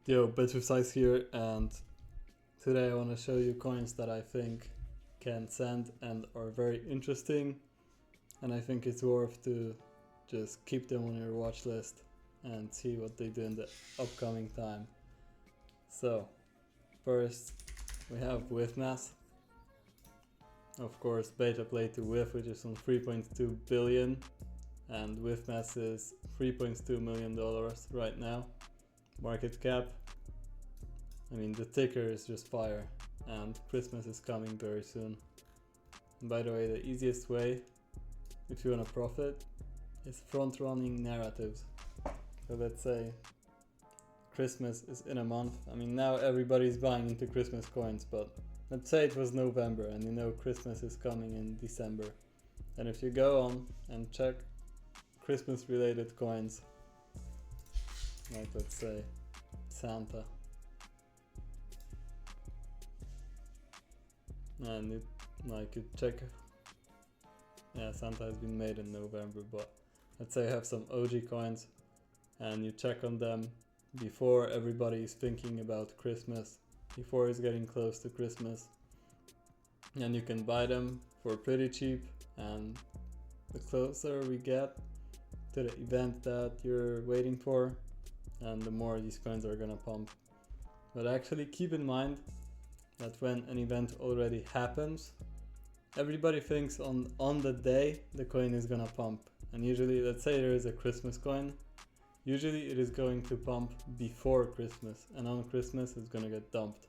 Yo, BitWithSize here, and today I want to show you coins that I think can send and are very interesting, and I think it's worth to just keep them on your watch list and see what they do in the upcoming time. So, first we have WithMass. Of course, beta play to With, which is on 3.2 billion, and WithMass is $3.2 million right now. Market cap, I mean, the ticker is just fire, and Christmas is coming very soon. And by the way, the easiest way, if you want to profit, is front running narratives. So let's say Christmas is in a month. I mean, now everybody's buying into Christmas coins, but let's say it was November and you know Christmas is coming in December. And if you go on and check Christmas related coins, like let's say Santa, and you check, yeah, Santa has been made in November, but let's say you have some OG coins and you check on them before everybody is thinking about Christmas, before it's getting close to Christmas, and you can buy them for pretty cheap, and the closer we get to the event that you're waiting for, and the more these coins are gonna pump. But actually keep in mind that when an event already happens, everybody thinks on the day the coin is gonna pump. And usually, let's say there is a Christmas coin, usually it is going to pump before Christmas, and on Christmas it's gonna get dumped.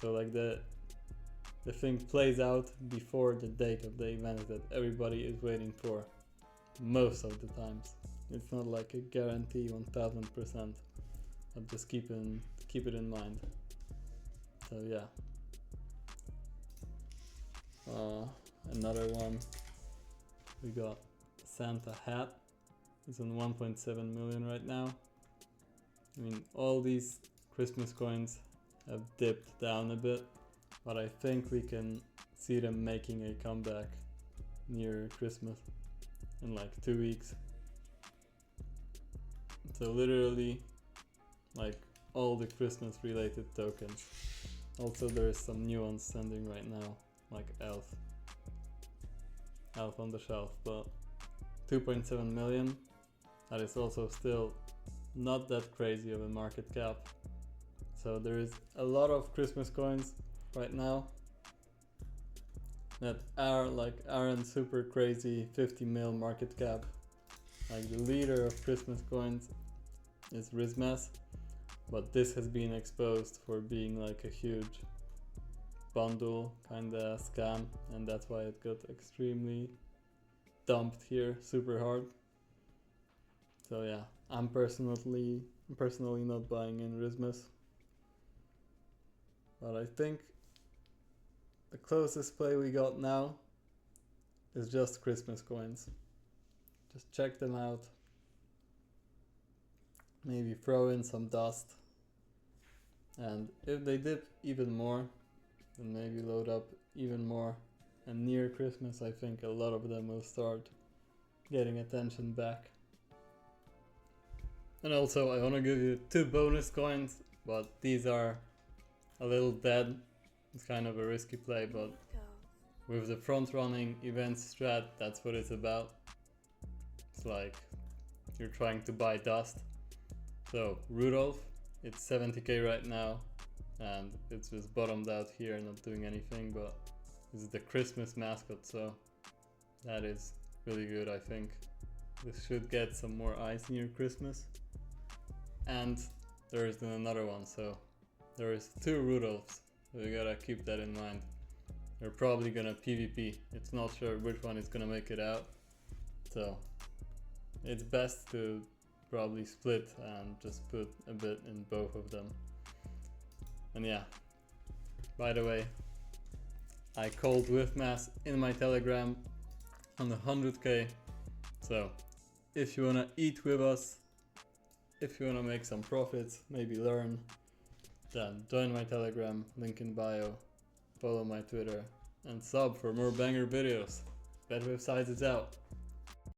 So like the thing plays out before the date of the event that everybody is waiting for, most of the times. It's not like a guarantee 1000%, but just keep it in mind. So yeah. Another one, we got Santa hat. It's on 1.7 million right now. I mean, all these Christmas coins have dipped down a bit, but I think we can see them making a comeback near Christmas in like 2 weeks. So literally, like all the Christmas related tokens. Also there is some new ones sending right now, like Elf on the shelf, but 2.7 million. That is also still not that crazy of a market cap. So there is a lot of Christmas coins right now that aren't super crazy 50 mil market cap. Like the leader of Christmas coins is RizMass, but this has been exposed for being like a huge bundle kinda scam, and that's why it got extremely dumped here super hard. So yeah, I'm personally not buying in RizMass, but I think the closest play we got now is just Christmas coins. Just check them out, maybe throw in some dust, and if they dip even more, then maybe load up even more, and near Christmas I think a lot of them will start getting attention back. And also I want to give you 2 bonus coins, but these are a little dead. It's kind of a risky play, but with the front running event strat, that's what it's about. It's like you're trying to buy dust. So Rudolph, it's 70k right now, and it's just bottomed out here, not doing anything, but this is the Christmas mascot, so that is really good. I think this should get some more eyes near Christmas. And there is then another one, so there is 2 Rudolphs, so you gotta keep that in mind. They're probably gonna PvP, it's not sure which one is gonna make it out, so it's best to probably split and just put a bit in both of them. And yeah, by the way, I called WithMass in my Telegram on the 100k, so if you wanna eat with us, if you wanna make some profits, maybe learn, then join my Telegram, link in bio, follow my Twitter, and sub for more banger videos. BitWithSize is out.